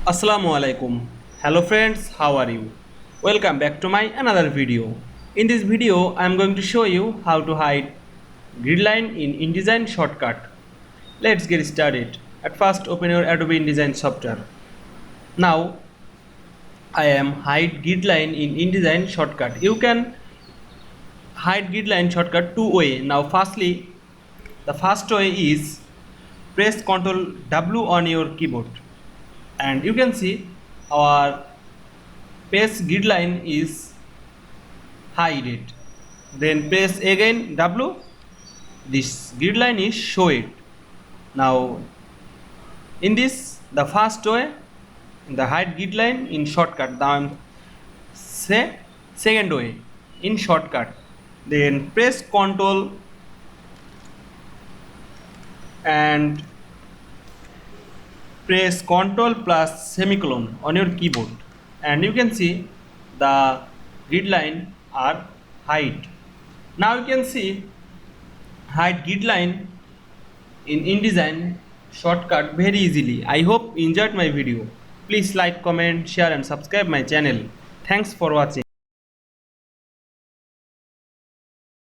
Assalamu Walaikum. Hello friends, how are you? Welcome back to my another video. In this video, I am going to show you how to hide gridline in InDesign shortcut. Let's get started. At first, open your Adobe InDesign software. Now, I am hide gridline in InDesign shortcut. You can hide gridline shortcut two way. Now, firstly, the first way is press Ctrl W on your keyboard, and you can see our page gridline is hide. Then press again W. This gridline is show it. Now, in this, the first way, the hide gridline in shortcut. Now, say second way in shortcut. Then press Ctrl and press Ctrl plus semicolon on your keyboard, and you can see the gridline are hide. Now you can see hide gridline in InDesign shortcut very easily. I hope you enjoyed my video. Please like, comment, share and subscribe my channel. Thanks for watching.